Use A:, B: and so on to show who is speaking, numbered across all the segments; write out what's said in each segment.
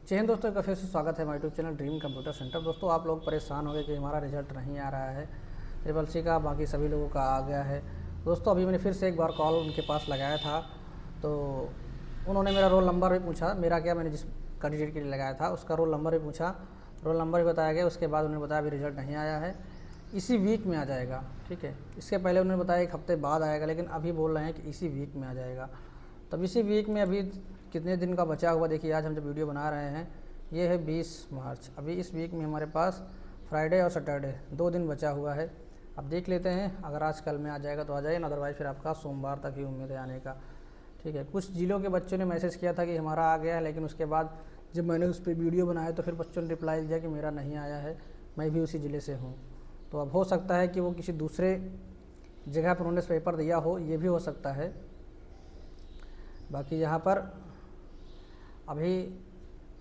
A: जय हिंद दोस्तों, का फिर से स्वागत है हमारे YouTube channel dream computer centre. दोस्तों आप लोग परेशान हो गए कि हमारा रिजल्ट नहीं आ रहा है ट्रिपल सी का, बाकी सभी लोगों का आ गया है। दोस्तों अभी मैंने फिर से एक बार कॉल उनके पास लगाया था, तो उन्होंने मेरा रोल नंबर भी पूछा। मेरा क्या, मैंने जिस कैंडिडेट के लिए लगाया था उसका रोल नंबर भी पूछा, रोल नंबर भी बताया गया। उसके बाद उन्होंने बताया अभी रिजल्ट नहीं आया है, इसी वीक में आ जाएगा। ठीक है, इसके पहले उन्होंने बताया एक हफ्ते बाद आएगा, लेकिन अभी बोल रहे हैं कि इसी वीक में आ जाएगा। तब इसी वीक में अभी कितने दिन का बचा हुआ, देखिए आज हम जब वीडियो बना रहे हैं ये है 20 मार्च। अभी इस वीक में हमारे पास फ्राइडे और सैटरडे 2 दिन बचा हुआ है। अब देख लेते हैं, अगर आज कल में आ जाएगा तो आ जाएगा, अदरवाइज़ फिर आपका सोमवार तक ही उम्मीद है आने का। ठीक है, कुछ ज़िलों के बच्चों ने मैसेज किया था कि हमारा आ गया है, लेकिन उसके बाद जब मैंने उस पर वीडियो बनाया तो फिर बच्चों ने रिप्लाई दिया कि मेरा नहीं आया है, मैं भी उसी ज़िले से हूँ। तो अब हो सकता है कि वो किसी दूसरे जगह पर उन्होंने पेपर दिया हो, ये भी हो सकता है। बाकी यहाँ पर अभी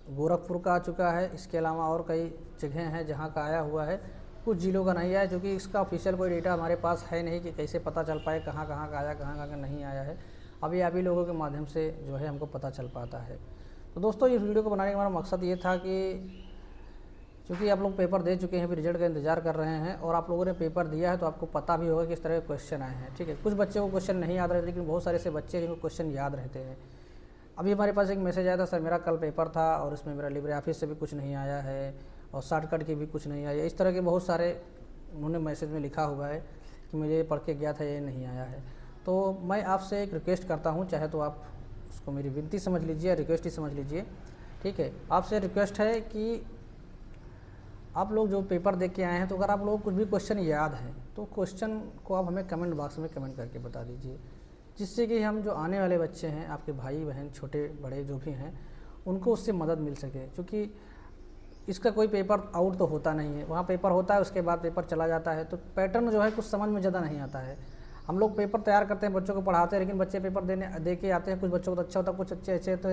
A: गोरखपुर का आ चुका है, इसके अलावा और कई जगह हैं जहाँ का आया हुआ है, कुछ ज़िलों का नहीं आया, क्योंकि इसका ऑफिशियल कोई डेटा हमारे पास है नहीं कि कैसे पता चल पाए कहाँ कहाँ का आया, कहाँ कहाँ का नहीं आया है। अभी आप ही लोगों के माध्यम से जो है हमको पता चल पाता है। तो दोस्तों इस वीडियो को बनाने का हमारा मकसद ये था कि चूँकि आप लोग पेपर दे चुके हैं, अभी रिजल्ट का इंतजार कर रहे हैं, और आप लोगों ने पेपर दिया है तो आपको पता भी होगा किस तरह के क्वेश्चन आए हैं। ठीक है, कुछ बच्चों को क्वेश्चन नहीं याद रहते, लेकिन बहुत सारे ऐसे बच्चे जिनको क्वेश्चन याद रहते हैं। अभी हमारे पास एक मैसेज आया था, सर मेरा कल पेपर था और इसमें मेरा लिब्रे ऑफिस से भी कुछ नहीं आया है और शॉर्टकट की भी कुछ नहीं आया। इस तरह के बहुत सारे उन्होंने मैसेज में लिखा हुआ है कि मुझे ये पढ़ के गया था, ये नहीं आया है। तो मैं आपसे एक रिक्वेस्ट करता हूँ, चाहे तो आप उसको मेरी विनती समझ लीजिए या रिक्वेस्ट ही समझ लीजिए। ठीक है, आपसे रिक्वेस्ट है कि आप लोग जो पेपर देख के आए हैं, तो अगर आप लोगों को कुछ भी क्वेश्चन याद है तो क्वेश्चन को आप हमें कमेंट बॉक्स में कमेंट करके बता दीजिए, जिससे कि हम जो आने वाले बच्चे हैं, आपके भाई बहन छोटे बड़े जो भी हैं, उनको उससे मदद मिल सके। क्योंकि इसका कोई पेपर आउट तो होता नहीं है, वहाँ पेपर होता है उसके बाद पेपर चला जाता है, तो पैटर्न जो है कुछ समझ में ज़्यादा नहीं आता है। हम लोग पेपर तैयार करते हैं, बच्चों को पढ़ाते हैं, लेकिन बच्चे पेपर दे के आते हैं, कुछ बच्चों को तो अच्छा होता है, कुछ अच्छे अच्छे तो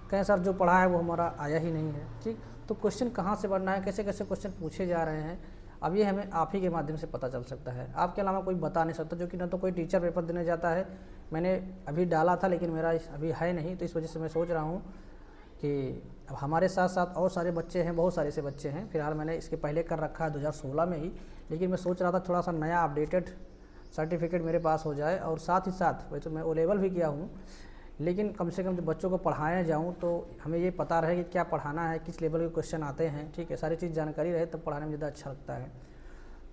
A: कहें सर जो पढ़ा है वो हमारा आया ही नहीं है। ठीक, तो क्वेश्चन कहाँ से बनना है, कैसे कैसे क्वेश्चन पूछे जा रहे हैं, अब ये हमें आप ही के माध्यम से पता चल सकता है। आपके अलावा कोई बता नहीं सकता, जो कि ना तो कोई टीचर पेपर देने जाता है। मैंने अभी डाला था लेकिन मेरा अभी है नहीं, तो इस वजह से मैं सोच रहा हूँ कि अब हमारे साथ साथ और सारे बच्चे हैं, बहुत सारे से बच्चे हैं। फिलहाल मैंने इसके पहले कर रखा है 2016 में ही, लेकिन मैं सोच रहा था थोड़ा सा नया अपडेटेड सर्टिफिकेट मेरे पास हो जाए, और साथ ही साथ वैसे तो मैं ओ लेवल भी किया हूँ, लेकिन कम से कम जब बच्चों को पढ़ाया जाऊँ तो हमें ये पता रहे कि क्या पढ़ाना है, किस लेवल के क्वेश्चन आते हैं। ठीक है, सारी चीज़ जानकारी रहे तब पढ़ाने में ज़्यादा अच्छा लगता है।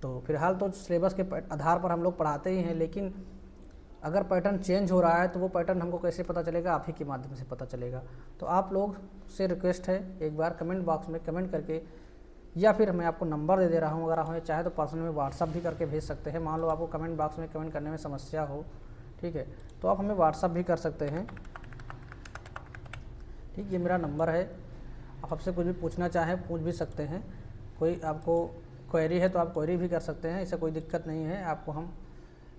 A: तो फिलहाल तो सिलेबस के आधार पर हम लोग पढ़ाते ही हैं, लेकिन अगर पैटर्न चेंज हो रहा है तो वो पैटर्न हमको कैसे पता चलेगा, आप ही के माध्यम से पता चलेगा। तो आप लोग से रिक्वेस्ट है, एक बार कमेंट बॉक्स में कमेंट करके, या फिर मैं आपको नंबर दे रहा हूँ, अगर हमें चाहे तो पर्सनल में व्हाट्सअप भी करके भेज सकते हैं। मान लो आपको कमेंट बॉक्स में कमेंट करने में समस्या हो, ठीक है, तो आप हमें व्हाट्सअप भी कर सकते हैं। ठीक, ये मेरा नंबर है, आप आपसे कुछ भी पूछना चाहें पूछ भी सकते हैं। कोई आपको क्वेरी है तो आप क्वेरी भी कर सकते हैं, इससे कोई दिक्कत नहीं है। आपको हम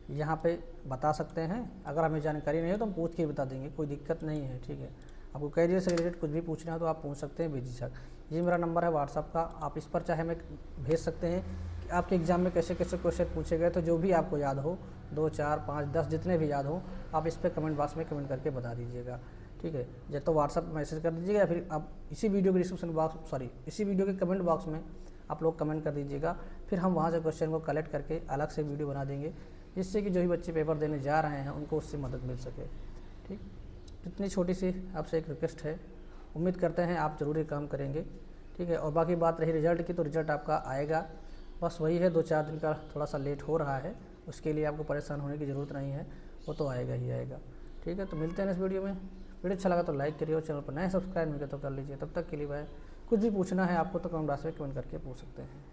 A: यहाँ पे बता सकते हैं, अगर हमें जानकारी नहीं हो तो हम पूछ के बता देंगे, कोई दिक्कत नहीं है। ठीक है, आपको कैरियर से रिलेटेड कुछ भी पूछना है तो आप पूछ सकते हैं बेझिझक। ये मेरा नंबर है व्हाट्सअप का, आप इस पर चाहे हमें भेज सकते हैं कि आपके एग्ज़ाम में कैसे कैसे क्वेश्चन पूछे गए। तो जो भी आपको याद हो, 2, 4, 5, 10 जितने भी याद हो, आप इस पर कमेंट बॉक्स में कमेंट करके बता दीजिएगा। ठीक है, या तो व्हाट्सअप मैसेज कर दीजिएगा, या फिर आप इसी वीडियो के डिस्क्रिप्शन बॉक्स इसी वीडियो के कमेंट बॉक्स में आप लोग कमेंट कर दीजिएगा। फिर हम वहाँ से क्वेश्चन को कलेक्ट करके अलग से वीडियो बना देंगे, जिससे कि जो भी बच्चे पेपर देने जा रहे हैं उनको उससे मदद मिल सके। ठीक, इतनी छोटी सी आपसे एक रिक्वेस्ट है, उम्मीद करते हैं आप ज़रूर ये काम करेंगे। ठीक है, और बाकी बात रही रिजल्ट की, तो रिजल्ट आपका आएगा, बस वही है 2-4 दिन का थोड़ा सा लेट हो रहा है, उसके लिए आपको परेशान होने की ज़रूरत नहीं है, वो तो आएगा ही आएगा। ठीक है, तो मिलते हैं इस वीडियो में। वीडियो अच्छा लगा तो लाइक करिए, और चैनल पर नए सब्सक्राइब नहीं किया तो कर लीजिए। तब तक के लिए भाई, कुछ भी पूछना है आपको तो कमेंट बॉक्स में कमेंट करके पूछ सकते हैं।